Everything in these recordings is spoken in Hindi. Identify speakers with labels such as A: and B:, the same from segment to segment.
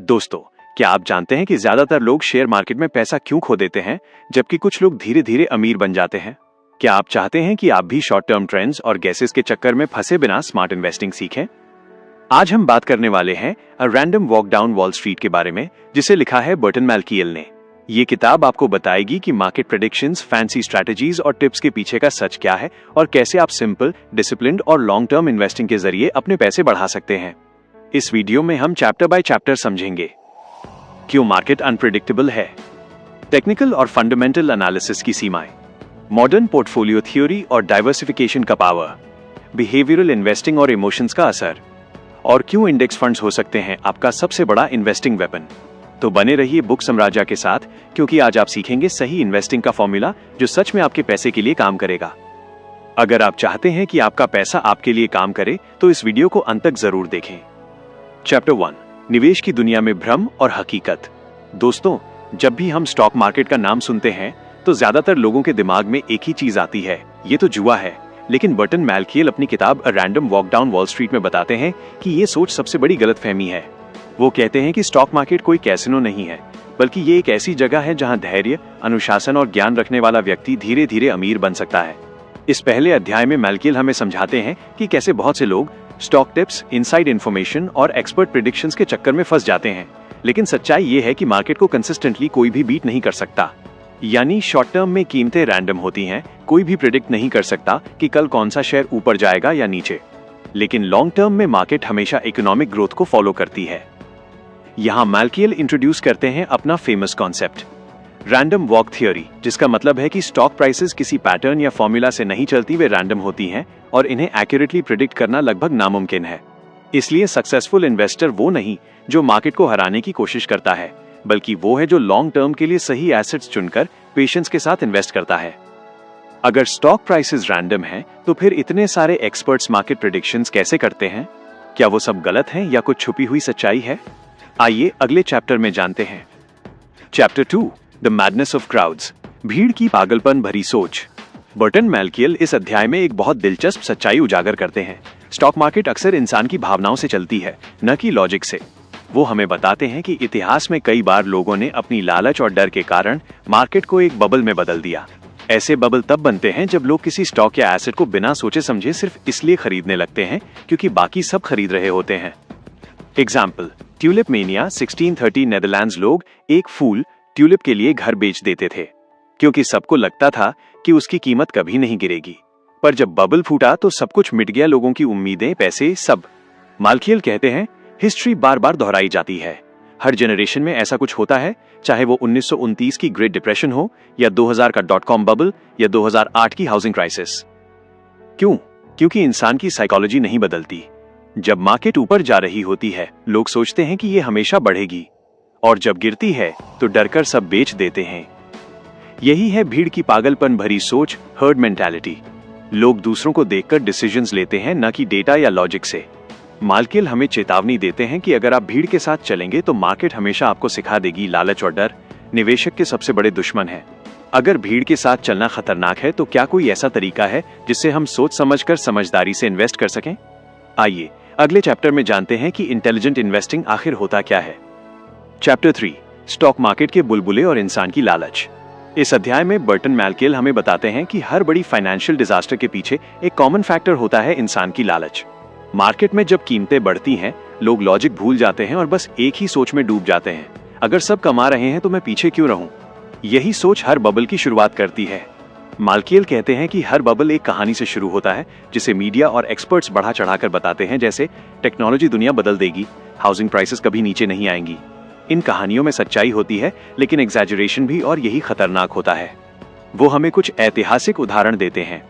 A: दोस्तों, क्या आप जानते हैं कि ज्यादातर लोग शेयर मार्केट में पैसा क्यों खो देते हैं, जबकि कुछ लोग धीरे धीरे अमीर बन जाते हैं? क्या आप चाहते हैं कि आप भी शॉर्ट टर्म ट्रेंड्स और गैसेस के चक्कर में फंसे बिना स्मार्ट इन्वेस्टिंग सीखें? आज हम बात करने वाले हैं a random walk down wall street के बारे में, जिसे लिखा है बर्टन मैलकियल ने। ये किताब आपको बताएगी कि मार्केट प्रेडिक्शंस, फैंसी स्ट्रैटेजीज और टिप्स के पीछे का सच क्या है और कैसे आप सिंपल, डिसिप्लिन्ड और लॉन्ग टर्म इन्वेस्टिंग के जरिए अपने पैसे बढ़ा सकते हैं। इस वीडियो में हम चैप्टर बाय चैप्टर समझेंगे। क्यों मार्केट अनप्रेडिक्टेबल है, टेक्निकल और फंडामेंटल एनालिसिस की सीमाएं, मॉडर्न पोर्टफोलियो थ्योरी और डाइवर्सिफिकेशन का पावर, बिहेवियरल इन्वेस्टिंग और इमोशंस का असर, और क्यों इंडेक्स फंड्स हो सकते हैं आपका सबसे बड़ा इन्वेस्टिंग वेपन। तो बने रहिए बुक साम्राज्य के साथ, क्योंकि आज आप सीखेंगे सही इन्वेस्टिंग का फॉर्मूला जो सच में आपके पैसे के लिए काम करेगा। अगर आप चाहते हैं कि आपका पैसा आपके लिए काम करे तो इस वीडियो को अंत तक जरूर देखें। चैप्टर 1, निवेश की दुनिया में भ्रम और हकीकत। दोस्तों, जब भी हम स्टॉक मार्केट का नाम सुनते हैं तो ज्यादातर लोगों के दिमाग में एक ही चीज आती है, ये तो जुआ है। लेकिन बर्टन मैलकियल अपनी किताब a random walk down wall street में बताते हैं कि ये सोच सबसे बड़ी गलतफहमी है। वो कहते हैं कि स्टॉक मार्केट कोई कैसिनो नहीं है, बल्कि ये एक ऐसी जगह है जहां धैर्य, अनुशासन और ज्ञान रखने वाला व्यक्ति धीरे धीरे अमीर बन सकता है। इस पहले अध्याय में मैलकियल हमें समझाते हैं कि कैसे बहुत से लोग स्टॉक टिप्स, इनसाइड इन्फॉर्मेशन और एक्सपर्ट प्रेडिक्शंस के चक्कर में फंस जाते हैं। लेकिन सच्चाई ये है कि मार्केट को कंसिस्टेंटली कोई भी बीट नहीं कर सकता। यानी शॉर्ट टर्म में कीमतें रैंडम होती हैं, कोई भी प्रेडिक्ट नहीं कर सकता कि कल कौन सा शेयर ऊपर जाएगा या नीचे। लेकिन लॉन्ग टर्म में मार्केट हमेशा इकोनॉमिक ग्रोथ को फॉलो करती है। यहाँ मैलकियल इंट्रोड्यूस करते हैं अपना famous concept, random walk theory, जिसका मतलब है कि स्टॉक प्राइसेस किसी पैटर्न या फॉर्मूला से नहीं चलती, वे रैंडम होती हैं और इन्हें एक्यूरेटली प्रिडिक्ट करना लगभग नामुमकिन है। इसलिए सक्सेसफुल इन्वेस्टर वो नहीं जो मार्केट को हराने की कोशिश करता है, बल्कि वो है जो लॉन्ग टर्म के लिए सही एसेट्स चुनकर पेशेंस के साथ इन्वेस्ट करता है। अगर स्टॉक प्राइसेस रैंडम हैं, तो फिर इतने सारे एक्सपर्ट्स मार्केट प्रेडिक्शंस कैसे करते हैं? क्या वो सब गलत हैं या कुछ छुपी हुई सच्चाई है? आइए अगले चैप्टर में जानते हैं। Chapter 2, the madness of crowds, भीड़ की पागलपन भरी सोच। बर्टन मैलकियल इस अध्याय में एक बहुत दिलचस्प सच्चाई उजागर करते हैं। स्टॉक मार्केट अक्सर इंसान की भावनाओं से चलती है, न कि लॉजिक से। वो हमें बताते हैं कि इतिहास में कई बार लोगों ने अपनी लालच और डर के कारण मार्केट को एक बबल में बदल दिया। ऐसे बबल तब बनते हैं जब लोग किसी स्टॉक या एसेट को बिना सोचे समझे सिर्फ इसलिए खरीदने लगते हैं क्योंकि बाकी सब खरीद रहे होते हैं। Example, tulip mania 1630 Netherlands. लोग एक फूल ट्यूलिप के लिए घर बेच देते थे क्योंकि सबको लगता था कि उसकी कीमत कभी नहीं गिरेगी। पर जब बबल फूटा तो सब कुछ मिट गया, लोगों की उम्मीदें, पैसे, सब। मैलकियल कहते हैं, हिस्ट्री बार बार दोहराई जाती है। हर जनरेशन में ऐसा कुछ होता है, चाहे वो 1929 की ग्रेट डिप्रेशन हो या 2000 का .com बबल या 2008 की हाउसिंग क्राइसिस। क्यों? क्योंकि इंसान की साइकोलॉजी नहीं बदलती। जब मार्केट ऊपर जा रही होती है, लोग सोचते हैं कि ये हमेशा बढ़ेगी, और जब गिरती है तो डरकर सब बेच देते हैं। यही है भीड़ की पागलपन भरी सोच, हर्ड मेंटालिटी। लोग दूसरों को देखकर डिसीजंस लेते हैं, न कि डेटा या लॉजिक से। मैलकियल हमें चेतावनी देते हैं कि अगर आप भीड़ के साथ चलेंगे तो मार्केट हमेशा आपको सिखा देगी लालच और डर निवेशक के सबसे बड़े दुश्मन है। अगर भीड़ के साथ चलना खतरनाक है, तो क्या कोई ऐसा तरीका है जिससे हम सोच समझकर समझदारी से इन्वेस्ट कर सकें? आइए अगले चैप्टर में जानते हैं कि इंटेलिजेंट इन्वेस्टिंग आखिर होता क्या है। चैप्टर 3, स्टॉक मार्केट के बुलबुले और इंसान की लालच। इस अध्याय में बर्टन मैलकियल हमें बताते हैं कि हर बड़ी फाइनेंशियल डिजास्टर के पीछे एक कॉमन फैक्टर होता है, इंसान की लालच। मार्केट में जब कीमतें बढ़ती हैं, लोग लॉजिक भूल जाते हैं और बस एक ही सोच में डूब जाते हैं, अगर सब कमा रहे हैं तो मैं पीछे क्यों रहूं? यही सोच हर बबल की शुरुआत करती है। मैलकियल कहते हैं कि हर बबल एक कहानी से शुरू होता है, जिसे मीडिया और एक्सपर्ट्स बढ़ा चढ़ाकर बताते हैं, जैसे टेक्नोलॉजी दुनिया बदल देगी, हाउसिंग प्राइसेस कभी नीचे नहीं आएंगी। इन कहानियों में सच्चाई होती है, लेकिन एग्जैजरेशन भी, और यही खतरनाक होता है। वो हमें कुछ ऐतिहासिक उदाहरण देते हैं।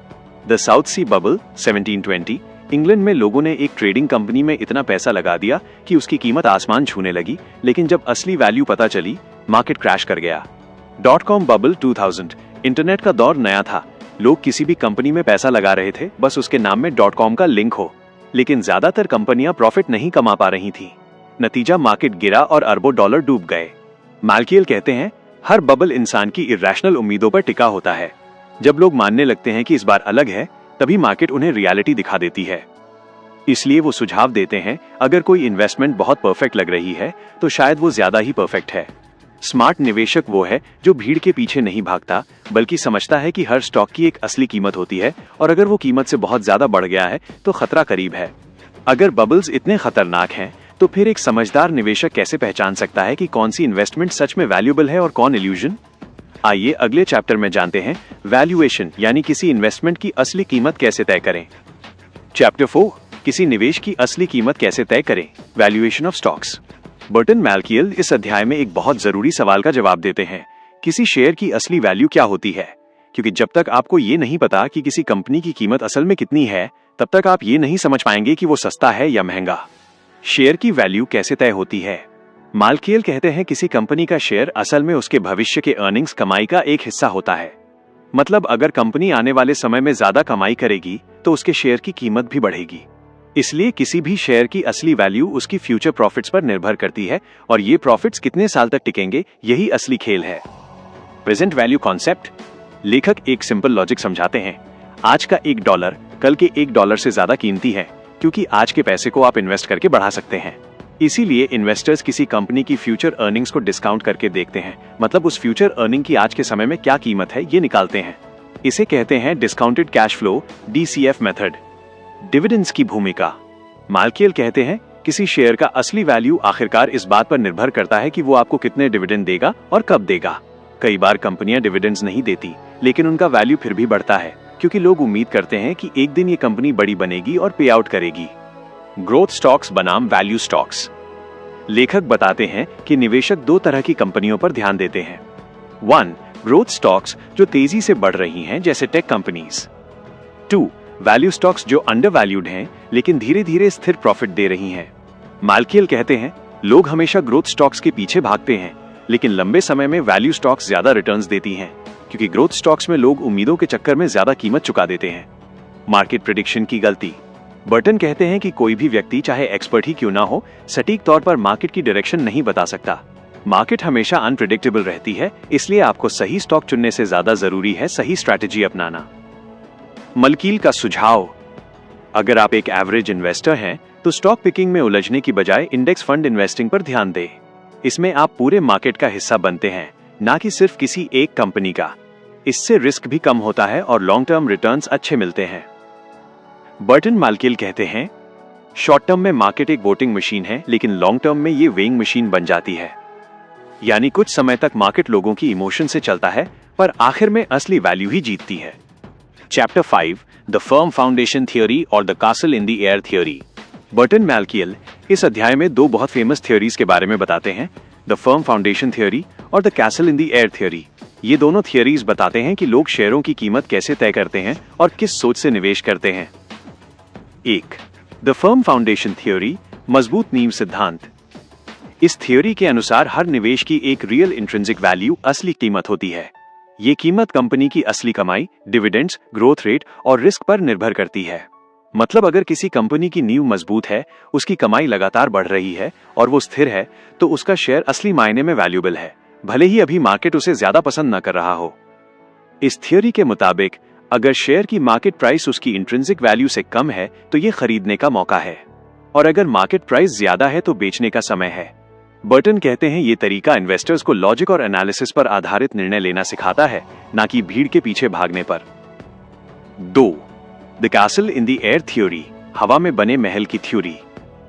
A: The South Sea Bubble 1720, England में लोगों ने एक ट्रेडिंग कंपनी में इतना पैसा लगा दिया कि उसकी कीमत आसमान छूने लगी, लेकिन जब असली वैल्यू पता चली, मार्केट क्रैश कर गया। .com बबल 2000, इंटरनेट का दौर नया था, लोग किसी भी कंपनी में पैसा लगा रहे थे, बस उसके नाम में .com का लिंक हो। लेकिन ज्यादातर कंपनियां प्रॉफिट नहीं कमा पा रही थी। नतीजा, मार्केट गिरा और अरबों डॉलर डूब गए। मैलकियल कहते हैं, हर बबल इंसान की इरैशनल उम्मीदों पर टिका होता है। जब लोग मानने लगते हैं कि इस बार अलग है, तभी मार्केट उन्हें रियलिटी दिखा देती है। इसलिए वो सुझाव देते हैं अगर कोई इन्वेस्टमेंट बहुत परफेक्ट लग रही है तो शायद वो ज्यादा ही परफेक्ट है। स्मार्ट निवेशक वो है जो भीड़ के पीछे नहीं भागता, बल्कि समझता है कि हर स्टॉक की एक असली कीमत होती है और अगर वो कीमत से बहुत ज्यादा बढ़ गया है तो खतरा करीब है। अगर बबल्स इतने खतरनाक हैं तो फिर एक समझदार निवेशक कैसे पहचान सकता है कि कौन सी इन्वेस्टमेंट सच में वैल्यूएबल है और कौन इल्यूजन? आइए अगले चैप्टर में जानते हैं वैल्यूएशन यानी किसी इन्वेस्टमेंट की असली कीमत कैसे तय करें। चैप्टर 4 किसी निवेश की असली कीमत कैसे तय करें, valuation of stocks. Burton Malkiel इस अध्याय में एक बहुत जरूरी सवाल का जवाब देते हैं, किसी शेयर की असली वैल्यू क्या होती है? क्योंकि जब तक आपको ये नहीं पता कि किसी कंपनी की कीमत असल में कितनी है, तब तक आप ये नहीं समझ पाएंगे कि वो सस्ता है या महंगा। शेयर की वैल्यू कैसे तय होती है? मैल्कियल कहते हैं किसी कंपनी का शेयर असल में उसके भविष्य के अर्निंग्स कमाई का एक हिस्सा होता है। मतलब अगर कंपनी आने वाले समय में ज्यादा कमाई करेगी तो उसके शेयर की कीमत भी बढ़ेगी। इसलिए किसी भी शेयर की असली वैल्यू उसकी फ्यूचर प्रॉफिट्स पर निर्भर करती है और ये प्रॉफिट्स कितने साल तक टिकेंगे, यही असली खेल है। Present value concept. लेखक एक सिंपल लॉजिक समझाते हैं। आज का $1 कल के $1 से ज्यादा कीमती है, क्योंकि आज के पैसे को आप इन्वेस्ट करके बढ़ा सकते हैं। इसीलिए इन्वेस्टर्स किसी कंपनी की फ्यूचर अर्निंग्स को डिस्काउंट करके देखते हैं, मतलब उस फ्यूचर अर्निंग की आज के समय में क्या कीमत है ये निकालते हैं। इसे कहते हैं discounted cash flow, DCF method. Dividends की भूमिका। मैल्कियल कहते हैं किसी शेयर का असली वैल्यू आखिरकार इस बात पर निर्भर करता है कि वो आपको कितने डिविडेंड देगा और कब देगा। कई बार कंपनियां डिविडेंड्स नहीं देती, लेकिन उनका वैल्यू फिर भी बढ़ता है, क्योंकि लोग उम्मीद करते हैं कि एक दिन ये कंपनी बड़ी बनेगी और पे आउट करेगी। ग्रोथ स्टॉक्स बनाम वैल्यू स्टॉक्स। लेखक बताते हैं कि निवेशक दो तरह की कंपनियों पर ध्यान देते हैं। 1. ग्रोथ स्टॉक्स जो तेजी से बढ़ रही हैं, जैसे टेक कंपनीज। 2. वैल्यू स्टॉक्स जो अंडर वैल्यूड हैं लेकिन धीरे धीरे स्थिर प्रॉफिट दे रही हैं। मैल्कियल कहते हैं लोग हमेशा ग्रोथ स्टॉक्स के पीछे भागते हैं, लेकिन लंबे समय में वैल्यू स्टॉक्स ज्यादा रिटर्न्स देती हैं, क्योंकि ग्रोथ स्टॉक्स में लोग उम्मीदों के चक्कर में ज्यादा कीमत चुका देते हैं। मार्केट प्रेडिक्शन की गलती। बर्टन कहते हैं कि कोई भी व्यक्ति चाहे एक्सपर्ट ही क्यों ना हो, सटीक तौर पर मार्केट की डायरेक्शन नहीं बता सकता। मार्केट हमेशा अनप्रेडिक्टेबल रहती है, इसलिए आपको सही स्टॉक चुनने से ज्यादा जरूरी है सही स्ट्रैटेजी अपनाना। मैल्कियल का सुझाव। अगर आप एक एवरेज इन्वेस्टर हैं तो स्टॉक पिकिंग में उलझने की बजाय इंडेक्स फंड इन्वेस्टिंग पर ध्यान दें। इसमें आप पूरे मार्केट का हिस्सा बनते हैं, ना कि सिर्फ किसी एक कंपनी का। इससे रिस्क भी कम होता है और लॉन्ग टर्म रिटर्न्स अच्छे मिलते हैं। बर्टन मैल्कियल कहते हैं शॉर्ट टर्म में मार्केट एक वोटिंग मशीन है, लेकिन लॉन्ग टर्म में ये वेइंग मशीन बन जाती है। यानी कुछ समय तक मार्केट लोगों की इमोशन से चलता है, पर आखिर में असली वैल्यू ही जीतती है। Chapter 5 the firm foundation theory और the castle in the air theory. Burton Malkiel इस अध्याय में दो बहुत फेमस थियोरीज के बारे में बताते हैं, द फर्म फाउंडेशन थियोरी और the castle in the air theory. ये दोनों थियोरीज बताते हैं कि लोग शेयरों की कीमत कैसे तय करते हैं और किस सोच से निवेश करते हैं। 1. द फर्म फाउंडेशन थ्योरी, मजबूत नींव सिद्धांत। इस थ्योरी के अनुसार हर निवेश की एक रियल इंट्रिंसिक वैल्यू, असली कीमत होती है। ये कीमत कंपनी की असली कमाई, डिविडेंड्स, ग्रोथ रेट और रिस्क पर निर्भर करती है। मतलब अगर किसी कंपनी की नींव मजबूत है, उसकी कमाई लगातार बढ़ रही है और वो स्थिर है, तो उसका शेयर असली मायने में वैल्यूएबल है, भले ही अभी मार्केट उसे ज्यादा पसंद न कर रहा हो। इस थ्योरी के मुताबिक अगर शेयर की मार्केट प्राइस उसकी इंट्रिंसिक वैल्यू से कम है तो ये खरीदने का मौका है, और अगर मार्केट प्राइस ज्यादा है तो बेचने का समय है। बर्टन कहते हैं ये तरीका इन्वेस्टर्स को लॉजिक और एनालिसिस पर आधारित निर्णय लेना सिखाता है, ना कि भीड़ के पीछे भागने पर। 2. The castle in the air theory, हवा में बने महल की थ्योरी।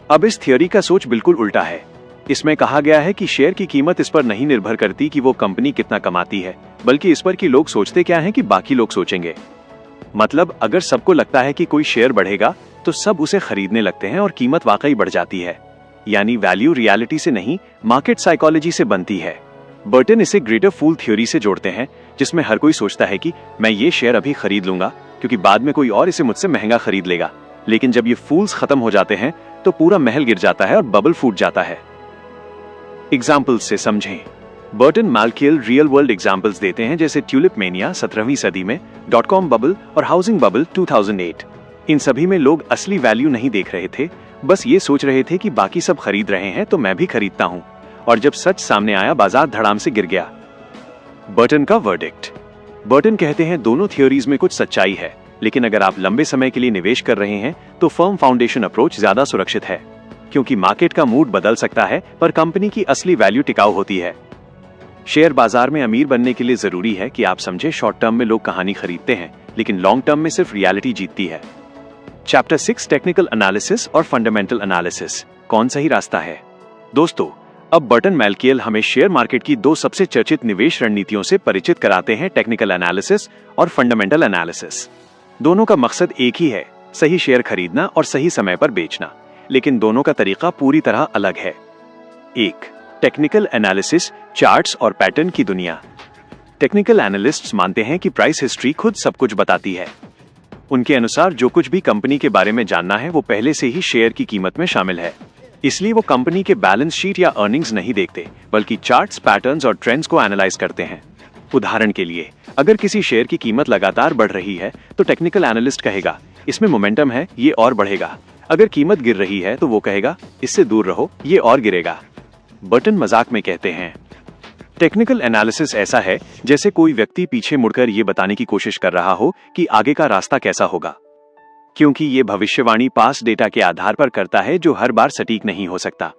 A: अब इस थ्योरी का सोच बिल्कुल उल्टा है। इसमें कहा गया है कि शेयर की कीमत इस पर नहीं निर्भर करती कि वो कंपनी कितना कमाती है, बल्कि इस पर कि लोग सोचते क्या हैं कि बाकी लोग सोचेंगे। मतलब अगर सबको लगता है कि कोई शेयर बढ़ेगा तो सब उसे खरीदने लगते हैं और कीमत वाकई बढ़ जाती है। यानी वैल्यू रियलिटी से नहीं, मार्केट साइकोलॉजी से बनती है। बर्टन इसे ग्रेटर फूल थ्योरी से जोड़ते हैं, जिसमें हर कोई सोचता है कि मैं ये शेयर अभी खरीद लूंगा क्योंकि बाद में कोई और इसे मुझसे महंगा खरीद लेगा। लेकिन जब ये फूल्स खत्म हो जाते हैं तो पूरा महल गिर जाता है और बबल फूट जाता है। एग्जाम्पल्स से समझें। बर्टन मैल्कियल रियल वर्ल्ड एग्जाम्पल्स देते हैं, जैसे ट्यूलिप मेनिया 17वीं सदी में, .com बबल और हाउसिंग बबल 2008। इन सभी में लोग असली वैल्यू नहीं देख रहे थे, बस ये सोच रहे थे कि बाकी सब खरीद रहे हैं तो मैं भी खरीदता हूं, और जब सच सामने आया बाजार धड़ाम से गिर गया। बर्टन का वर्डिक्ट। बर्टन कहते हैं दोनों थ्योरीज में कुछ सच्चाई है, लेकिन अगर आप लंबे समय के लिए निवेश कर रहे हैं तो फर्म फाउंडेशन अप्रोच ज्यादा सुरक्षित है, क्योंकि मार्केट का मूड बदल सकता है पर कंपनी की असली वैल्यू टिकाऊ होती है। शेयर बाजार में अमीर बनने के लिए जरूरी है कि आप समझे, शॉर्ट टर्म में लोग कहानी खरीदते हैं लेकिन लॉन्ग टर्म में सिर्फ रियलिटी जीतती है। चैप्टर 6 टेक्निकल एनालिसिस और फंडामेंटल एनालिसिस, कौन सही रास्ता है। दोस्तों, अब बर्टन मैलकियल हमें शेयर मार्केट की दो सबसे चर्चित निवेश रणनीतियों से परिचित कराते हैं, टेक्निकल एनालिसिस और फंडामेंटल एनालिसिस। दोनों का मकसद एक ही है, सही शेयर खरीदना और सही समय पर बेचना, लेकिन दोनों का तरीका पूरी तरह अलग है। 1. टेक्निकल एनालिसिस, चार्ट्स और पैटर्न की दुनिया। टेक्निकल एनालिस्ट्स मानते हैं कि प्राइस हिस्ट्री खुद सब कुछ बताती है। उनके अनुसार जो कुछ भी कंपनी के बारे में जानना है वो पहले से ही शेयर की कीमत में शामिल है, इसलिए वो कंपनी के बैलेंस शीट या अर्निंग्स नहीं देखते बल्कि चार्ट्स, पैटर्न्स और ट्रेंड्स को एनालाइज करते हैं। उदाहरण के लिए, अगर किसी शेयर की कीमत लगातार बढ़ रही है तो टेक्निकल एनालिस्ट कहेगा इसमें मोमेंटम है, ये और बढ़ेगा। अगर कीमत गिर रही है तो वो कहेगा इससे दूर रहो, ये और गिरेगा। बर्टन मजाक में कहते हैं, टेक्निकल एनालिसिस ऐसा है जैसे कोई व्यक्ति पीछे मुड़कर ये बताने की कोशिश कर रहा हो कि आगे का रास्ता कैसा होगा, क्योंकि ये भविष्यवाणी पास डेटा के आधार पर करता है जो हर बार सटीक नहीं हो सकता।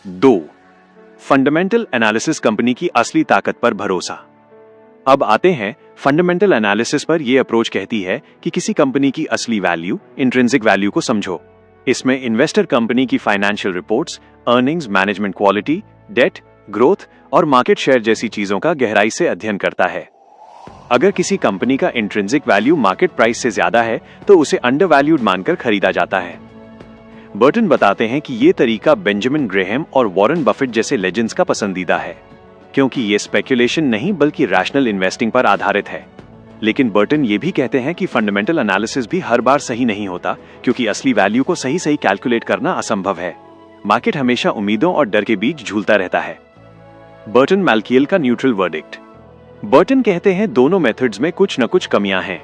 A: 2. फंडामेंटल एनालिसिस, कंपनी की असली ताकत पर भरोसा। अब आते हैं फंडामेंटल एनालिसिस पर। यह अप्रोच कहती है कि किसी कंपनी की असली वैल्यू, इंट्रिंसिक वैल्यू को समझो। इसमें इन्वेस्टर कंपनी की financial reports, earnings, management quality, debt, growth और मार्केट शेयर जैसी चीजों का गहराई से अध्ययन करता है। अगर किसी कंपनी का इंट्रिंसिक वैल्यू मार्केट प्राइस से ज्यादा है तो उसे अंडरवैल्यूड मानकर खरीदा जाता है। बर्टन बताते हैं कि ये तरीका बेंजामिन ग्रेहम और वॉरेन बफेट जैसे लेजेंड्स का पसंदीदा है, क्योंकि ये स्पेकुलेशन नहीं बल्कि रैशनल इन्वेस्टिंग पर आधारित है। लेकिन बर्टन ये भी कहते हैं कि फंडामेंटल एनालिसिस भी हर बार सही नहीं होता, क्योंकि असली वैल्यू को सही सही कैलकुलेट करना असंभव है। मार्केट हमेशा उम्मीदों और डर के बीच झूलता रहता है। बर्टन मैलकियल का न्यूट्रल वर्डिक्ट। बर्टन कहते हैं दोनों मेथड्स में कुछ न कुछ कमियां हैं।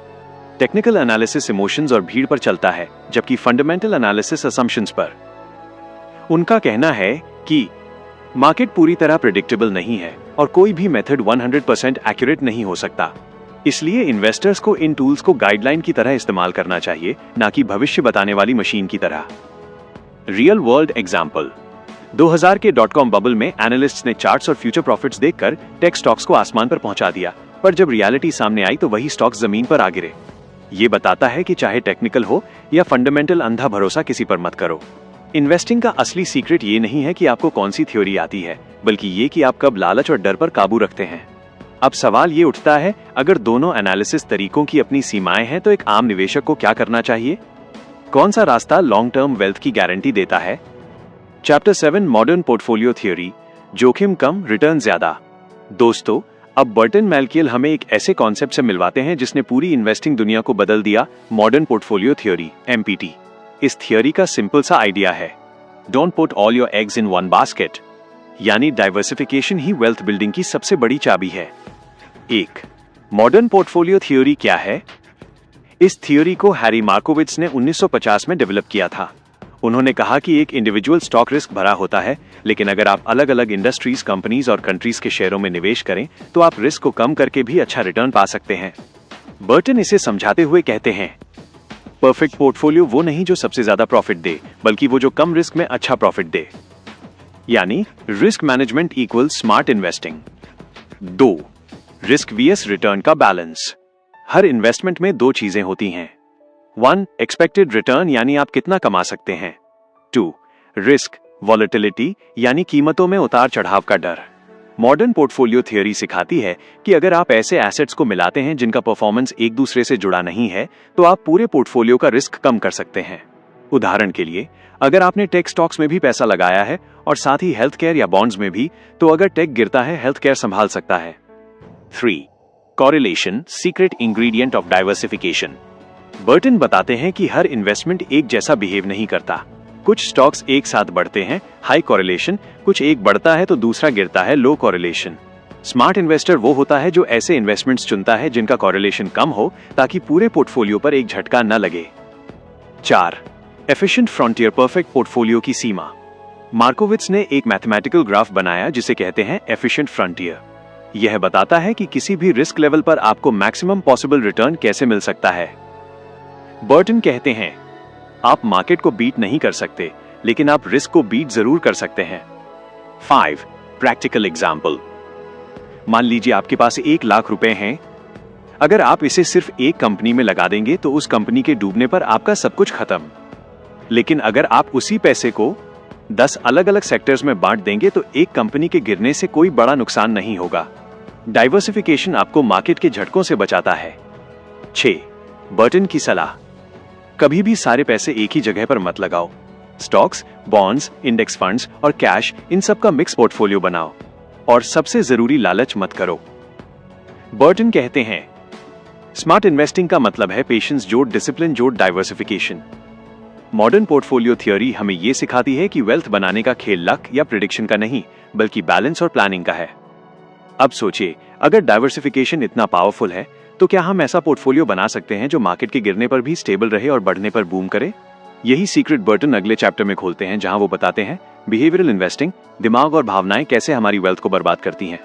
A: टेक्निकल एनालिसिस इमोशंस और भीड़ पर चलता है, जबकि फंडामेंटल एनालिसिस असम्पशंस पर। उनका कहना है कि मार्केट पूरी तरह प्रेडिक्टेबल नहीं है और कोई भी मेथड 100% एक्यूरेट नहीं हो सकता। इसलिए इन्वेस्टर्स को इन टूल्स को गाइडलाइन की तरह इस्तेमाल करना चाहिए, ना कि भविष्य बताने वाली मशीन की तरह। Real world example. 2000 के .com बबल में एनालिस्ट्स ने चार्ट्स और फ्यूचर प्रॉफिट्स देखकर टेक स्टॉक्स को आसमान पर पहुंचा दिया, पर जब रियलिटी सामने आई तो वही स्टॉक्स जमीन पर आ गिरे। ये बताता है कि चाहे टेक्निकल हो या फंडामेंटल, अंधा भरोसा किसी पर मत करो। इन्वेस्टिंग का असली सीक्रेट ये नहीं है कि आपको कौन सी थ्योरी आती है, बल्कि ये कि आप कब लालच और डर पर काबू रखते हैं। अब सवाल ये उठता है, अगर दोनों एनालिसिस तरीकों की अपनी सीमाएं हैं तो एक आम निवेशक को क्या करना चाहिए? कौन सा रास्ता लॉन्ग टर्म वेल्थ की गारंटी देता है? चैप्टर 7 मॉडर्न पोर्टफोलियो थ्योरी, जोखिम कम, रिटर्न ज्यादा। दोस्तों, अब बर्टन मैलकियल हमें एक ऐसे कॉन्सेप्ट से मिलवाते हैं जिसने पूरी इन्वेस्टिंग दुनिया को बदल दिया, मॉडर्न पोर्टफोलियो थ्योरी, MPT। इस थ्योरी का सिंपल सा आइडिया है, don't put all your eggs in one basket, यानी डाइवर्सिफिकेशन ही वेल्थ बिल्डिंग की सबसे बड़ी चाबी है। 1. मॉडर्न पोर्टफोलियो थ्योरी क्या है? इस थ्योरी को हैरी मार्कोविट्ज ने 1950 में डेवलप किया था। उन्होंने कहा कि एक इंडिविजुअल स्टॉक रिस्क भरा होता है, लेकिन अगर आप अलग अलग इंडस्ट्रीज, कंपनीज और कंट्रीज के शेयरों में निवेश करें तो आप रिस्क को कम करके भी अच्छा रिटर्न पा सकते हैं। बर्टन इसे समझाते हुए कहते हैं, परफेक्ट पोर्टफोलियो वो नहीं जो सबसे ज्यादा प्रॉफिट दे, बल्कि वो जो कम रिस्क में अच्छा प्रॉफिट दे, यानी risk management equal smart investing. 2. Risk vs return का बैलेंस। हर इन्वेस्टमेंट में दो चीजें होती हैं। 1. एक्सपेक्टेड रिटर्न, यानी आप कितना कमा सकते हैं। 2. रिस्क वॉलेटिलिटी, यानी कीमतों में उतार चढ़ाव का डर। मॉडर्न पोर्टफोलियो थ्योरी सिखाती है कि अगर आप ऐसे एसेट्स को मिलाते हैं जिनका परफॉर्मेंस एक दूसरे से जुड़ा नहीं है, तो आप पूरे पोर्टफोलियो का रिस्क कम कर सकते हैं। उदाहरण के लिए, अगर आपने टेक स्टॉक्स में भी पैसा लगाया है और साथ ही हेल्थ केयर या बॉन्ड्स में भी, तो अगर टेक गिरता है, हेल्थ केयर संभाल सकता है। 3. Correlation, secret ingredient of diversification. Burton बताते हैं कि हर इन्वेस्टमेंट एक जैसा बिहेव नहीं करता। कुछ स्टॉक्स एक साथ बढ़ते हैं, हाई कॉरिलेशन, कुछ एक बढ़ता है तो दूसरा गिरता है, लो कॉरिलेशन। स्मार्ट इन्वेस्टर वो होता है जो ऐसे इन्वेस्टमेंट्स चुनता है जिनका कॉरिलेशन कम हो, ताकि पूरे पोर्टफोलियो पर एक झटका न लगे। 4. एफिशिएंट फ्रंटियर, परफेक्ट पोर्टफोलियो की सीमा। मार्कोविट्ज ने एक मैथमेटिकल ग्राफ बनाया जिसे कहते हैं एफिशिएंट फ्रंटियर। यह बताता है कि किसी भी रिस्क लेवल पर आपको मैक्सिमम पॉसिबल रिटर्न कैसे मिल सकता है। बर्टन कहते हैं, आप मार्केट को बीट नहीं कर सकते, लेकिन आप रिस्क को बीट जरूर कर सकते हैं। 5 प्रैक्टिकल एग्जाम्पल। मान लीजिए आपके पास 1 लाख रुपए हैं। अगर आप इसे सिर्फ एक कंपनी में लगा देंगे तो उस कंपनी के डूबने पर आपका सब कुछ खत्म। लेकिन अगर आप उसी पैसे को 10 अलग अलग सेक्टर्स में बांट देंगे तो एक कंपनी के गिरने से कोई बड़ा नुकसान नहीं होगा। डाइवर्सिफिकेशन आपको मार्केट के झटकों से बचाता है। 6 बर्टन की सलाह। कभी भी सारे पैसे एक ही जगह पर मत लगाओ। स्टॉक्स, बॉन्ड्स, इंडेक्स फंड्स और कैश, इन सब का मिक्स पोर्टफोलियो बनाओ। और सबसे जरूरी, लालच मत करो। बर्टन कहते हैं, स्मार्ट इन्वेस्टिंग का मतलब है पेशेंस जोड़ डिसिप्लिन जोड़ डाइवर्सिफिकेशन। मॉडर्न पोर्टफोलियो थियोरी हमें यह सिखाती है कि वेल्थ बनाने का खेल लक या प्रिडिक्शन का नहीं, बल्कि बैलेंस और प्लानिंग का है। अब सोचिए, अगर डाइवर्सिफिकेशन इतना पावरफुल है तो क्या हम ऐसा पोर्टफोलियो बना सकते हैं जो मार्केट के गिरने पर भी स्टेबल रहे और बढ़ने पर बूम करे? यही सीक्रेट बर्टन अगले चैप्टर में खोलते हैं, जहां वो बताते हैं बिहेवियरल इन्वेस्टिंग, दिमाग और भावनाएं कैसे हमारी वेल्थ को बर्बाद करती हैं।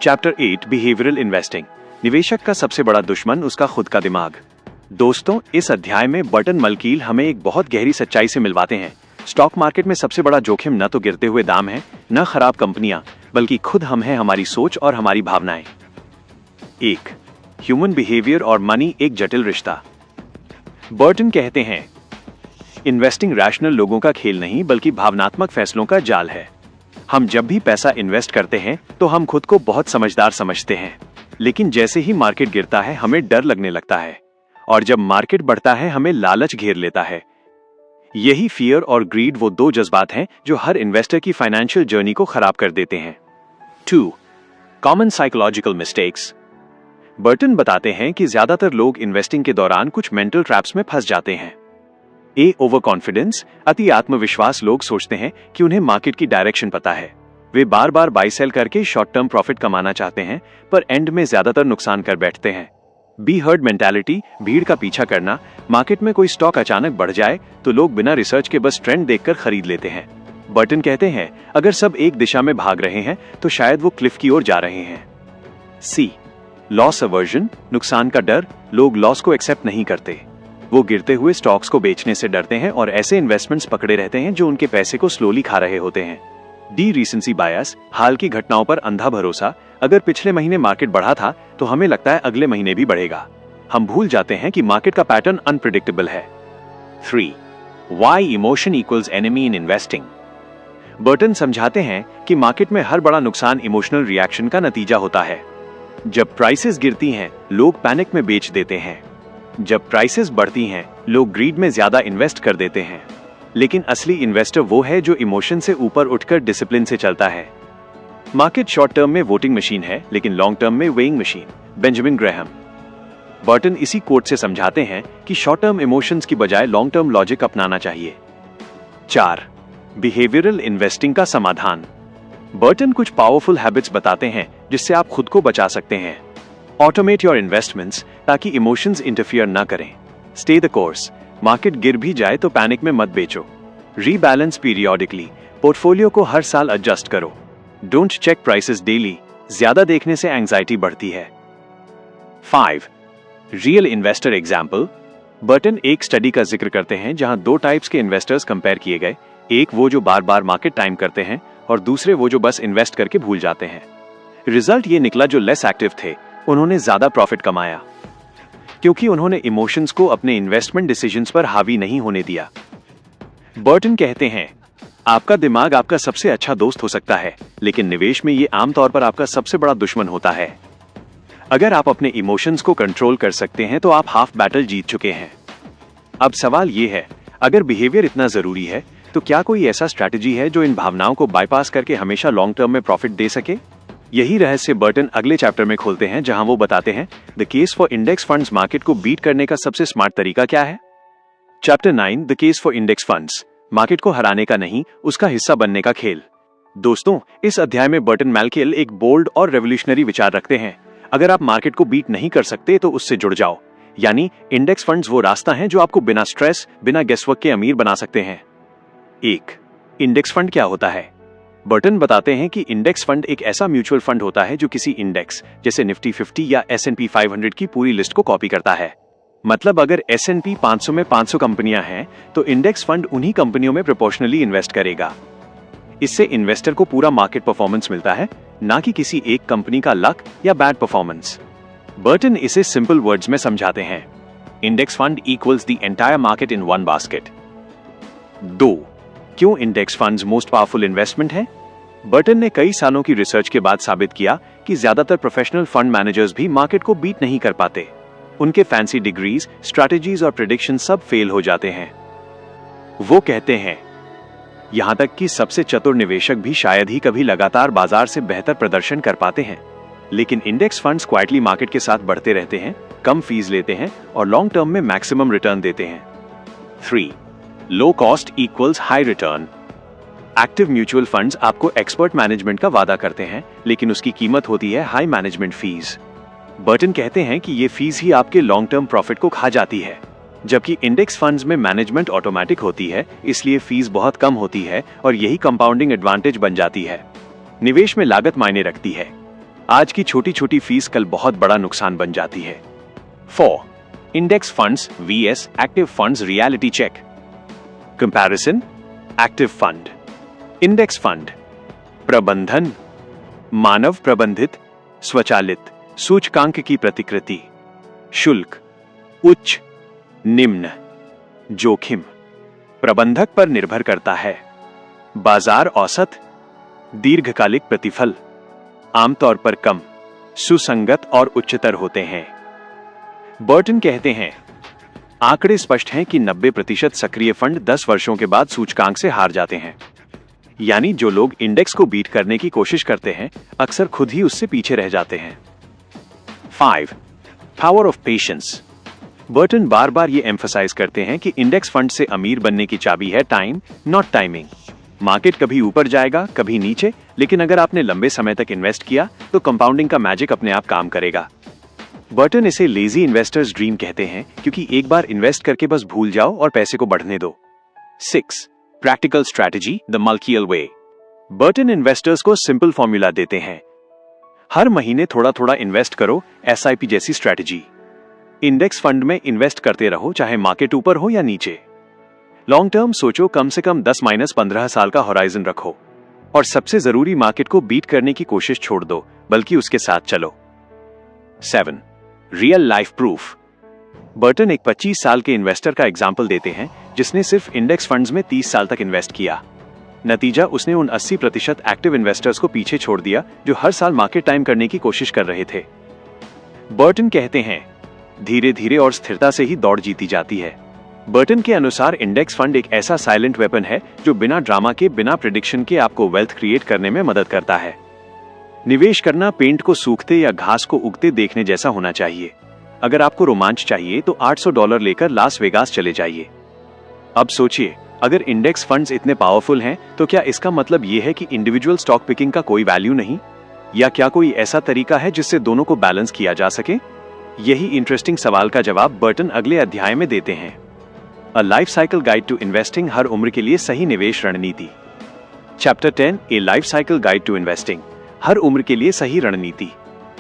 A: Chapter 8 behavioural investing. निवेशक का सबसे बड़ा दुश्मन उसका खुद का दिमाग। दोस्तों, इस अध्याय में बर्टन मलकील हमें एक बहुत गहरी सच्चाई से मिलवाते हैं। स्टॉक मार्केट में सबसे बड़ा जोखिम न तो गिरते हुए दाम है, न खराब कंपनियां, बल्कि खुद हम हैं, हमारी सोच और हमारी भावनाएं। 1 ह्यूमन बिहेवियर और मनी एक जटिल रिश्ता। बर्टन कहते हैं, इन्वेस्टिंग रैशनल लोगों का खेल नहीं, बल्कि भावनात्मक फैसलों का जाल है। हम जब भी पैसा इन्वेस्ट करते हैं तो हम खुद को बहुत समझदार समझते हैं, लेकिन जैसे ही मार्केट गिरता है हमें डर लगने लगता है, और जब मार्केट बढ़ता है हमें लालच घेर लेता है। यही फियर और ग्रीड वो 2 जज्बात हैं जो हर इन्वेस्टर की फाइनेंशियल जर्नी को खराब कर देते हैं। 2 कॉमन साइकोलॉजिकल मिस्टेक्स। बर्टन बताते हैं कि ज्यादातर लोग इन्वेस्टिंग के दौरान कुछ मेंटल ट्रैप्स में फंस जाते हैं। ओवर कॉन्फिडेंस, अति आत्मविश्वास। लोग सोचते हैं कि उन्हें मार्केट की डायरेक्शन पता है। वे बार बार बाई सेल करके शॉर्ट टर्म प्रॉफिट कमाना चाहते हैं, पर एंड में ज्यादातर नुकसान कर बैठते हैं। बी हर्ड मेंटालिटी, भीड़ का पीछा करना। मार्केट में कोई स्टॉक अचानक बढ़ जाए तो लोग बिना रिसर्च के बस ट्रेंड देखकर खरीद लेते हैं। बर्टन कहते हैं, अगर सब एक दिशा में भाग रहे हैं तो शायद वो क्लिफ की ओर जा रहे हैं। सी लॉस अवर्जन, नुकसान का डर। लोग लॉस को एक्सेप्ट नहीं करते। वो गिरते हुए स्टॉक्स को बेचने से डरते हैं और ऐसे इन्वेस्टमेंट्स पकड़े रहते हैं जो उनके पैसे को स्लोली खा रहे होते हैं। डी रीसेंसी बायस, हाल की घटनाओं पर अंधा भरोसा। अगर पिछले महीने मार्केट बढ़ा था तो हमें लगता है अगले महीने भी बढ़ेगा। हम भूल जाते हैं कि मार्केट का पैटर्न अनप्रेडिक्टेबल है। 3 why emotion equals enemy in investing. Burton समझाते हैं कि मार्केट में हर बड़ा नुकसान इमोशनल रिएक्शन का नतीजा होता है। जब प्राइसेस गिरती हैं, लोग पैनिक में बेच देते हैं। जब प्राइसेस बढ़ती हैं, लोग ग्रीड में ज्यादा इन्वेस्ट कर देते हैं। लेकिन असली इन्वेस्टर वो है जो इमोशन से ऊपर उठकर डिसिप्लिन से चलता है। मार्केट शॉर्ट टर्म में वोटिंग मशीन है, लेकिन लॉन्ग टर्म में weighing machine. Benjamin Graham. Burton इसी कोट से समझाते हैं कि शॉर्ट टर्म इमोशंस की बजाय लॉन्ग टर्म लॉजिक अपनाना चाहिए। 4 बिहेवियरल इन्वेस्टिंग का समाधान। बर्टन कुछ पावरफुल हैबिट्स बताते हैं जिससे आप खुद को बचा सकते हैं। ऑटोमेट योर इन्वेस्टमेंट्स ताकि इमोशंस इंटरफियर ना करें। स्टे द कोर्स, मार्केट गिर भी जाए तो पैनिक में मत बेचो। रीबैलेंस पीरियोडिकली, पोर्टफोलियो को हर साल एडजस्ट करो। डोंट चेक प्राइसेस डेली, ज्यादा देखने से एंजाइटी बढ़ती है। 5 रियल इन्वेस्टर एग्जाम्पल। बर्टन एक स्टडी का जिक्र करते हैं जहां 2 टाइप्स के इन्वेस्टर्स कंपेयर किए गए। एक वो जो बार बार मार्केट टाइम करते हैं, और दूसरे वो जो बस इन्वेस्ट करके भूल जाते हैं। रिजल्ट ये निकला, जो लेस एक्टिव थे उन्होंने ज्यादा प्रॉफिट कमाया, क्योंकि उन्होंने इमोशंस को अपने इन्वेस्टमेंट डिसीजंस पर हावी नहीं होने दिया। बर्टन कहते हैं, आपका दिमाग आपका सबसे अच्छा दोस्त हो सकता है, लेकिन निवेश में ये आमतौर पर आपका सबसे बड़ा दुश्मन होता है। अगर आप अपने इमोशंस को कंट्रोल कर सकते हैं तो आप हाफ बैटल जीत चुके हैं। अब सवाल ये है, अगर बिहेवियर इतना जरूरी है तो क्या कोई ऐसा स्ट्रैटेजी है जो इन भावनाओं को बाईपास करके हमेशा लॉन्ग टर्म में प्रॉफिट दे सके? यही रहस्य बर्टन अगले चैप्टर में खोलते हैं, जहां वो बताते हैं the case for index funds, market को बीट करने का सबसे स्मार्ट तरीका क्या है। Chapter 9 the case for index funds, market को हराने का नहीं, उसका हिस्सा बनने का खेल। दोस्तों, इस अध्याय में बर्टन मैलकिल एक बोल्ड और रेवोल्यूशनरी विचार रखते हैं। अगर आप मार्केट को बीट नहीं कर सकते तो उससे जुड़ जाओ। यानी इंडेक्स फंड्स वो रास्ता है जो आपको बिना स्ट्रेस, बिना गेसवर्क के अमीर बना सकते हैं। 1 इंडेक्स फंड क्या होता है? बर्टन बताते हैं कि इंडेक्स फंड एक ऐसा म्यूचुअल फंड होता है जो किसी इंडेक्स जैसे निफ्टी 50 या S&P 500 की पूरी लिस्ट को कॉपी करता है। मतलब अगर S&P 500 में 500 कंपनियां हैं तो इंडेक्स फंड उन्हीं कंपनियों में प्रोपोर्शनली इन्वेस्ट करेगा। इससे इन्वेस्टर को पूरा मार्केट परफॉर्मेंस मिलता है, ना कि किसी एक कंपनी का लक या बैड परफॉर्मेंस। बर्टन इसे सिंपल वर्ड्स में समझाते हैं, index fund equals the entire market in one basket. 2. क्यों index funds most powerful investment है? बर्टन ने कई सालों की रिसर्च के बाद साबित किया कि ज्यादातर प्रोफेशनल फंड मैनेजर्स भी मार्केट को बीट नहीं कर पाते। उनके फैंसी डिग्रीज, स्ट्रैटेजीज और प्रेडिक्शन सब फेल हो जाते हैं। वो कहते हैं, यहां तक कि सबसे चतुर निवेशक भी शायद ही कभी लगातार बाजार से बेहतर प्रदर्शन कर पाते हैं। लेकिन इंडेक्स फंड्स क्वाइटली मार्केट के साथ बढ़ते रहते हैं, कम फीस लेते हैं और लॉन्ग टर्म में मैक्सिमम रिटर्न देते हैं। 3. Low cost equals high return. Active mutual funds आपको एक्सपर्ट मैनेजमेंट का वादा करते हैं, लेकिन उसकी कीमत होती है हाई मैनेजमेंट फीस। बर्टन कहते हैं कि ये फीस ही आपके लॉन्ग टर्म प्रॉफिट को खा जाती है, जबकि इंडेक्स फंड्स में मैनेजमेंट ऑटोमेटिक होती है, इसलिए फीस बहुत कम होती है और यही कंपाउंडिंग एडवांटेज बन जाती है। निवेश में लागत मायने रखती है। आज की छोटी छोटी फीस कल बहुत बड़ा नुकसान बन जाती है। 4. Index funds vs active funds reality check. Comparison. Active fund, index fund, प्रबंधन, मानव प्रबंधित, स्वचालित, सूचकांक की प्रतिकृति, शुल्क, उच्च, निम्न, जोखिम, प्रबंधक पर निर्भर करता है, बाजार औसत, दीर्घकालिक प्रतिफल, आमतौर पर कम, सुसंगत और उच्चतर होते हैं। बर्टन कहते हैं, आंकड़े स्पष्ट हैं कि 90% सक्रिय फंड 10 वर्षों के बाद सूचकांक से हार जाते हैं। यानी जो लोग इंडेक्स को बीट करने की कोशिश करते हैं, अक्सर खुद ही उससे पीछे रह जाते हैं। 5. Power of patience. बर्टन बार बार ये एम्फसाइज करते हैं कि इंडेक्स फंड से अमीर बनने की चाबी है टाइम, नॉट टाइमिंग। मार्केट कभी ऊपर जाएगा, कभी नीचे, लेकिन अगर आपने लंबे समय तक इन्वेस्ट किया तो कंपाउंडिंग का मैजिक अपने आप काम करेगा। बर्टन इसे लेजी इन्वेस्टर्स ड्रीम कहते हैं, क्योंकि एक बार इन्वेस्ट करके बस भूल जाओ और पैसे को बढ़ने दो। 6. Practical strategy, the Malkiel way. Burton investors को सिंपल फॉर्मूला देते हैं, हर महीने थोड़ा थोड़ा इन्वेस्ट करो, SIP जैसी स्ट्रैटेजी। इंडेक्स फंड में इन्वेस्ट करते रहो, चाहे मार्केट ऊपर हो या नीचे। लॉन्ग टर्म सोचो, कम से कम 10-15 साल का होराइजन रखो, और सबसे जरूरी मार्केट को बीट करने की कोशिश छोड़ दो, बल्कि उसके साथ चलो। 7. Real life proof. बर्टन एक 25 साल के इन्वेस्टर का एग्जाम्पल देते हैं, जिसने सिर्फ इंडेक्स फंड्स में 30 साल तक इन्वेस्ट किया। नतीजा, उसने उन 80% एक्टिव इन्वेस्टर्स को पीछे छोड़ दिया जो हर साल मार्केट टाइम करने की कोशिश कर रहे थे। बर्टन कहते हैं, धीरे धीरे और स्थिरता से ही दौड़ जीती जाती है। बर्टन के अनुसार इंडेक्स फंड एक ऐसा साइलेंट वेपन है जो बिना ड्रामा के, बिना प्रेडिक्शन के आपको वेल्थ क्रिएट करने में मदद करता है। निवेश करना पेंट को सूखते या घास को उगते देखने जैसा होना चाहिए। अगर आपको रोमांच चाहिए तो $800 लेकर लास वेगास चले जाइए। अब सोचिए, अगर इंडेक्स फंड्स इतने पावरफुल हैं, तो क्या इसका मतलब यह है कि इंडिविजुअल स्टॉक पिकिंग का कोई वैल्यू नहीं? या क्या कोई ऐसा तरीका है जिससे दोनों को बैलेंस किया जा सके? यही इंटरेस्टिंग सवाल का जवाब बर्टन अगले अध्याय में देते हैं। A life cycle guide to investing, हर उम्र के लिए सही निवेश रणनीति। Chapter 10, a life cycle guide to investing, हर उम्र के लिए सही रणनीति।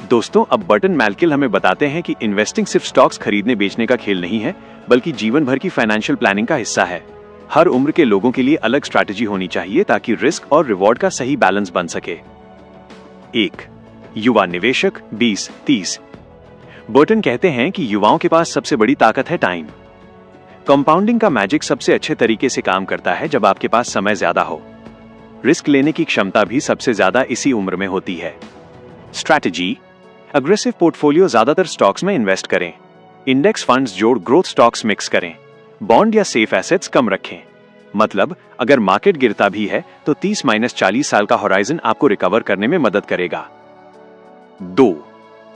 A: दोस्तों, अब बर्टन मैल्किल हमें बताते हैं कि इन्वेस्टिंग सिर्फ स्टॉक्स खरीदने बेचने का खेल नहीं है, बल्कि जीवन भर की फाइनेंशियल प्लानिंग का हिस्सा है। हर उम्र के लोगों के लिए अलग स्ट्रैटेजी होनी चाहिए ताकि रिस्क और रिवॉर्ड का सही बैलेंस बन सके। 1. युवा निवेशक 20-30। बर्टन कहते हैं कि युवाओं के पास सबसे बड़ी ताकत है टाइम। कंपाउंडिंग का मैजिक सबसे अच्छे तरीके से काम करता है जब आपके पास समय ज्यादा हो। रिस्क लेने की क्षमता भी सबसे ज्यादा इसी उम्र में होती है। स्ट्रैटेजी, अग्रेसिव पोर्टफोलियो, ज्यादातर स्टॉक्स में इन्वेस्ट करें। इंडेक्स फंड्स जोड़ ग्रोथ स्टॉक्स मिक्स करें। बॉन्ड या सेफ एसेट्स कम रखें। मतलब, अगर मार्केट गिरता भी है तो 30-40 साल का होराइजन आपको रिकवर करने में मदद करेगा। 2.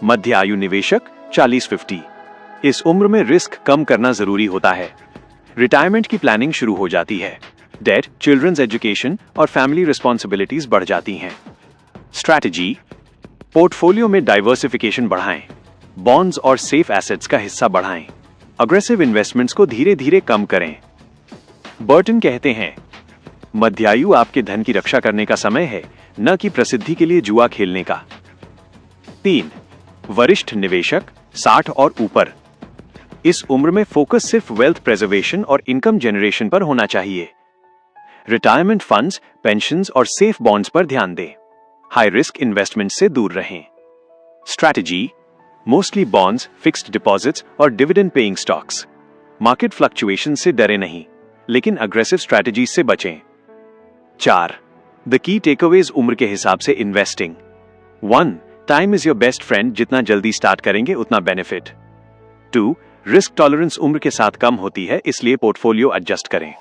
A: मध्य आयु निवेशक 40-50। इस उम्र में रिस्क कम करना जरूरी होता है। रिटायरमेंट की प्लानिंग शुरू हो जाती है। डेट, चिल्ड्रंस एजुकेशन और फैमिली रिस्पॉन्सिबिलिटीज बढ़ जाती हैं। स्ट्रैटेजी, पोर्टफोलियो में डाइवर्सिफिकेशन बढ़ाएं। बॉन्ड्स और सेफ एसेट्स का हिस्सा बढ़ाएं। अग्रेसिव इन्वेस्टमेंट्स को धीरे धीरे कम करें। बर्टन कहते हैं, मध्यायु आपके धन की रक्षा करने का समय है, न कि प्रसिद्धि के लिए जुआ खेलने का। 3. वरिष्ठ निवेशक 60 और ऊपर। इस उम्र में फोकस सिर्फ वेल्थ प्रेजर्वेशन और इनकम जनरेशन पर होना चाहिए। रिटायरमेंट फंड्स, पेंशन्स और सेफ बॉन्ड्स पर ध्यान दें। हाई रिस्क इन्वेस्टमेंट से दूर रहें। Strategy: mostly bonds, fixed deposits और dividend paying stocks. Market fluctuation से डरे नहीं, लेकिन अग्रेसिव स्ट्रैटेजी से बचें। 4. द की टेकअवेज उम्र के हिसाब से investing. 1. Time is your best friend, जितना जल्दी स्टार्ट करेंगे उतना बेनिफिट। 2. रिस्क टॉलरेंस उम्र के साथ कम होती है, इसलिए पोर्टफोलियो एडजस्ट करें।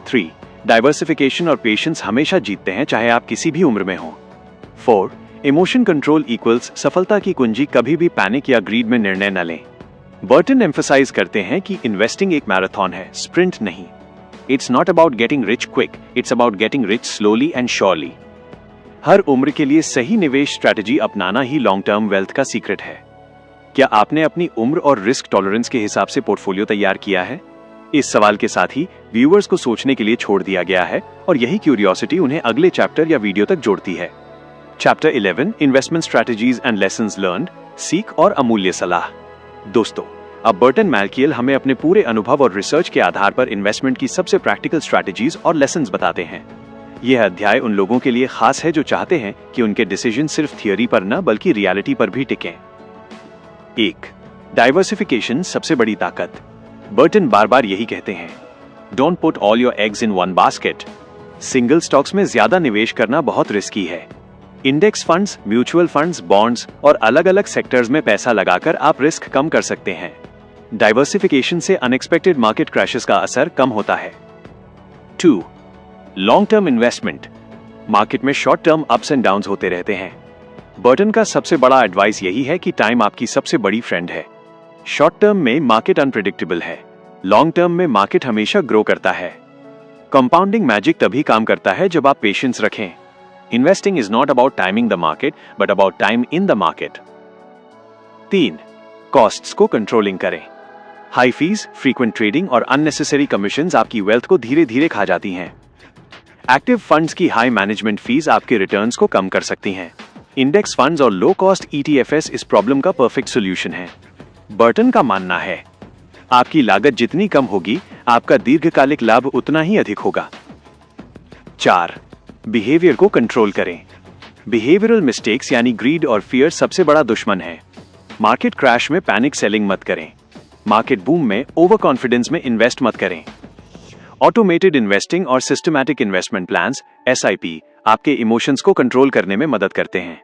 A: 3. डाइवर्सिफिकेशन और पेशेंस हमेशा जीतते हैं, चाहे आप किसी भी उम्र में हों। 4. इमोशन कंट्रोल इक्वल्स सफलता की कुंजी, कभी भी पैनिक या ग्रीड में निर्णय न लें। बर्टन एम्फसाइज करते हैं कि इन्वेस्टिंग एक मैराथन है, स्प्रिंट नहीं। It's not about getting rich quick, it's about getting rich slowly and surely. हर उम्र के लिए सही निवेश स्ट्रैटेजी अपनाना ही लॉन्ग टर्म वेल्थ का सीक्रेट है। क्या आपने अपनी उम्र और रिस्क टॉलरेंस के हिसाब से पोर्टफोलियो तैयार किया है? इस सवाल के साथ ही व्यूअर्स को सोचने के लिए छोड़ दिया गया है और यही क्यूरियोसिटी उन्हें अगले चैप्टर या वीडियो तक जोड़ती है। Chapter 11 investment strategies and lessons learned, सीख और अमूल्य सलाह। दोस्तों, अब बर्टन मैलकियल हमें अपने पूरे अनुभव और रिसर्च के आधार पर इन्वेस्टमेंट की सबसे प्रैक्टिकल स्ट्रैटेजीज और लेसन्स बताते हैं। यह अध्याय उन लोगों के लिए खास है जो चाहते हैं कि उनके डिसीजन सिर्फ थियोरी पर न बल्कि रियलिटी पर भी टिकें। 1. डाइवर्सिफिकेशन सबसे बड़ी ताकत। बर्टन बार बार यही कहते हैं, don't put all your eggs in one basket. Single stocks में ज्यादा निवेश करना बहुत रिस्की है। Index funds, mutual funds, bonds और अलग अलग सेक्टर्स में पैसा लगाकर आप रिस्क कम कर सकते हैं। डाइवर्सिफिकेशन से अनएक्सपेक्टेड मार्केट क्रैशेस का असर कम होता है। 2. Long term investment. मार्केट में short term ups and downs होते रहते हैं। बर्टन का सबसे बड़ा एडवाइस यही है कि टाइम आपकी सबसे बड़ी फ्रेंड है। शॉर्ट टर्म में मार्केट अनप्रेडिक्टेबल है, लॉन्ग टर्म में मार्केट हमेशा ग्रो करता है। कंपाउंडिंग मैजिक तभी काम करता है जब आप पेशेंस रखें। Investing is not about timing the market but about time in the market. 3. Costs को कंट्रोलिंग करें। हाई फीस, फ्रीक्वेंट ट्रेडिंग और अननेसेसरी कमीशंस आपकी वेल्थ को धीरे धीरे खा जाती हैं। एक्टिव फंड्स की हाई मैनेजमेंट फीस आपके रिटर्न्स को कम कर सकती हैं। इंडेक्स फंड्स और लो कॉस्ट ETFs इस प्रॉब्लम का परफेक्ट सॉल्यूशन है। बर्टन का मानना है, आपकी लागत जितनी कम होगी, आपका दीर्घकालिक लाभ उतना ही अधिक होगा। 4. बिहेवियर को कंट्रोल करें। बिहेवियरल मिस्टेक्स यानी ग्रीड और फियर सबसे बड़ा दुश्मन है। मार्केट क्रैश में पैनिक सेलिंग मत करें। मार्केट बूम में ओवर कॉन्फिडेंस में इन्वेस्ट मत करें। ऑटोमेटेड इन्वेस्टिंग और सिस्टमैटिक इन्वेस्टमेंट प्लान्स SIP आपके इमोशंस को कंट्रोल करने में मदद करते हैं।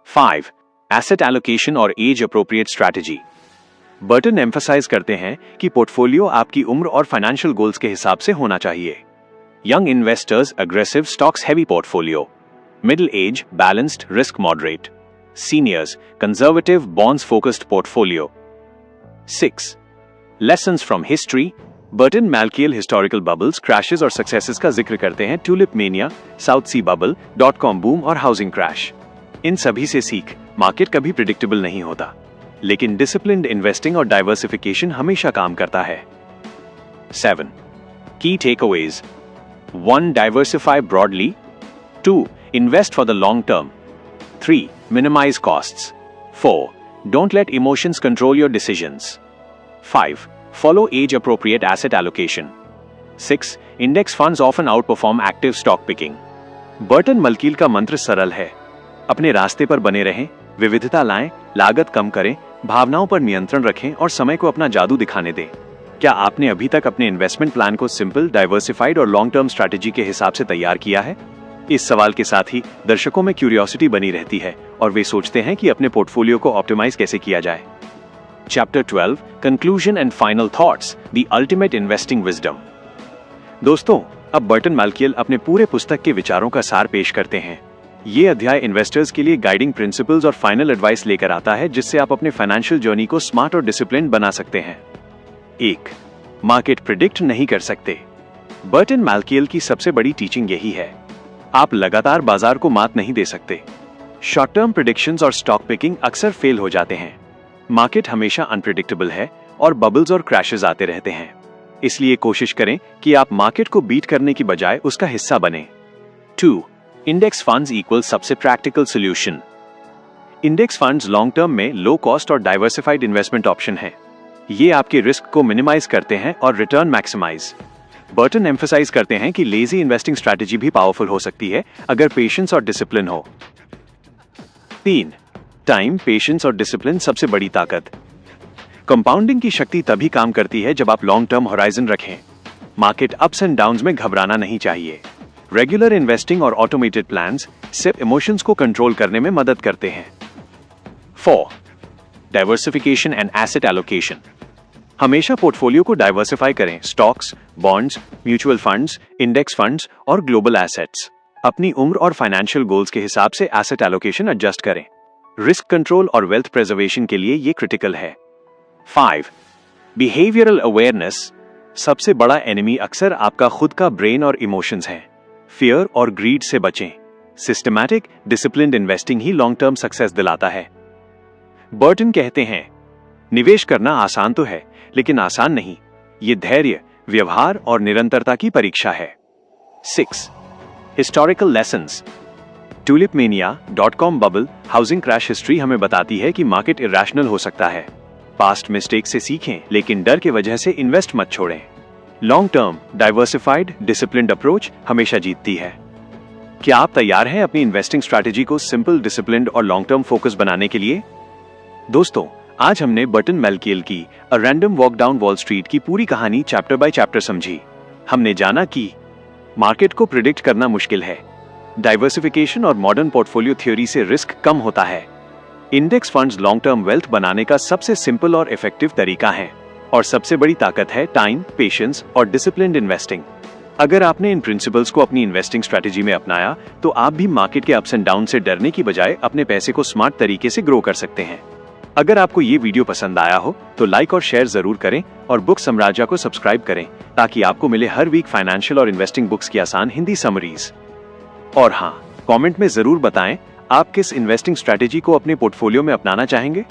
A: 5. एसेट एलोकेशन और age appropriate strategy. Burton emphasise करते हैं कि पोर्टफोलियो आपकी उम्र और फाइनेंशियल गोल्स के हिसाब से होना चाहिए। Young investors aggressive stocks heavy portfolio, middle age balanced risk moderate, seniors conservative bonds focused portfolio. 6. Lessons from history. Burton Malkiel historical bubbles, crashes और सक्सेसेस का जिक्र करते हैं। Tulip mania, South Sea bubble, .com boom और हाउसिंग क्रैश। इन सभी से सीख, मार्केट कभी प्रिडिक्टेबल नहीं होता, लेकिन डिसिप्लिन्ड इन्वेस्टिंग और डाइवर्सिफिकेशन हमेशा काम करता है। 7. Key takeaways. 1. Diversify broadly. 2. Invest for the long term. 3. Minimise costs. 4. Don't let emotions control your decisions. 5. Follow age-appropriate asset allocation. 6. Index funds often outperform active stock picking. Burton Malkiel का मंत्र सरल है, अपने रास्ते पर बने रहें, विविधता लाएं, लागत कम करें, भावनाओं पर नियंत्रण रखें और समय को अपना जादू दिखाने दें। क्या आपने अभी तक अपने इन्वेस्टमेंट प्लान को सिंपल, डाइवर्सिफाइड और लॉन्ग टर्म स्ट्रैटेजी के हिसाब से तैयार किया है? इस सवाल के साथ ही दर्शकों में क्यूरियोसिटी बनी रहती है और वे सोचते हैं कि अपने पोर्टफोलियो को ऑप्टिमाइज कैसे किया जाए। Chapter 12 Conclusion and Final Thoughts The Ultimate Investing Wisdom। दोस्तों, अब बर्टन मैलकियल अपने पूरे पुस्तक के विचारों का सार पेश करते हैं। ये अध्याय इन्वेस्टर्स के लिए गाइडिंग प्रिंसिपल्स और फाइनल एडवाइस लेकर आता है, जिससे आप अपने फाइनेंशियल जर्नी को स्मार्ट और डिसिप्लिन बना सकते हैं। 1. मार्केट प्रिडिक्ट नहीं कर सकते। बर्टन मैलकियल की सबसे बड़ी टीचिंग यही है, आप लगातार बाजार को मात नहीं दे सकते। शॉर्ट टर्म प्रिडिक्शंस और स्टॉक पिकिंग अक्सर फेल हो जाते हैं। मार्केट हमेशा अनप्रिडिक्टेबल है और बबल्स और क्रैशेस आते रहते हैं, इसलिए कोशिश करें कि आप मार्केट को बीट करने की बजाय उसका हिस्सा बने। 2. इंडेक्स फंड्स इक्वल सबसे practical solution. Index funds long term में लो कॉस्ट और डाइवर्सिफाइड इन्वेस्टमेंट ऑप्शन है। ये आपके रिस्क को मिनिमाइज करते हैं और रिटर्न मैक्सिमाइज। बर्टन एम्फसाइज करते हैं कि लेजी इन्वेस्टिंग स्ट्रैटेजी भी पावरफुल हो सकती है अगर पेशेंस और डिसिप्लिन हो। 3. टाइम, पेशेंस और डिसिप्लिन सबसे बड़ी ताकत। कंपाउंडिंग की शक्ति तभी काम करती है जब आप लॉन्ग टर्म होराइजन रखें। मार्केट अप्स एंड डाउन्स में घबराना नहीं चाहिए। रेगुलर इन्वेस्टिंग और ऑटोमेटेड प्लान्स सिर्फ इमोशंस को कंट्रोल करने में मदद करते हैं। 4. Diversification and asset allocation. हमेशा पोर्टफोलियो को डाइवर्सिफाई करें। Stocks, bonds, mutual funds, index funds और ग्लोबल एसेट्स। अपनी उम्र और फाइनेंशियल गोल्स के हिसाब से एसेट एलोकेशन एडजस्ट करें। रिस्क कंट्रोल और वेल्थ प्रिजर्वेशन के लिए ये क्रिटिकल है। 5. Behavioural awareness. सबसे बड़ा एनिमी अक्सर आपका खुद का ब्रेन और इमोशंस है। फियर और ग्रीड से बचें। सिस्टमैटिक, डिसिप्लिन्ड इन्वेस्टिंग ही लॉन्ग टर्म सक्सेस दिलाता है। बर्टन कहते हैं, निवेश करना आसान तो है, लेकिन आसान नहीं। ये धैर्य, व्यवहार और निरंतरता की परीक्षा है। 6. Historical lessons. tulipmania.com bubble housing crash history हमें बताती है कि मार्केट इरैशनल हो सकता है। पास्ट मिस्टेक से सीखें, लेकिन डर की वजह से इन्वेस्ट मत छोड़ें। Long term, diversified, disciplined approach हमेशा जीतती है। क्या आप तैयार हैं अपनी इन्वेस्टिंग स्ट्रैटेजी को सिंपल, डिसिप्लिन्ड और लॉन्ग टर्म फोकस बनाने के लिए? दोस्तों, आज हमने बर्टन मैलकियल की a random walk down wall street की पूरी कहानी चैप्टर बाय चैप्टर समझी। हमने जाना कि मार्केट को प्रिडिक्ट करना मुश्किल है, डाइवर्सिफिकेशन और मॉडर्न पोर्टफोलियो थ्योरी से रिस्क कम होता है, index funds long term wealth बनाने का सबसे सिंपल और इफेक्टिव तरीका है, और सबसे बड़ी ताकत है टाइम, पेशेंस और डिसिप्लिन्ड इन्वेस्टिंग। अगर आपने इन प्रिंसिपल्स को अपनी इन्वेस्टिंग स्ट्रैटेजी में अपनाया तो आप भी मार्केट के अप्स एंड डाउन से डरने की बजाय अपने पैसे को स्मार्ट तरीके से ग्रो कर सकते हैं। अगर आपको ये वीडियो पसंद आया हो तो लाइक और शेयर जरूर करें और बुक साम्राज्य को सब्सक्राइब करें ताकि आपको मिले हर वीक फाइनेंशियल और इन्वेस्टिंग बुक्स की आसान हिंदी समरीज। और हाँ, कमेंट में जरूर बताएं आप किस इन्वेस्टिंग स्ट्रैटेजी को अपने पोर्टफोलियो में अपनाना चाहेंगे।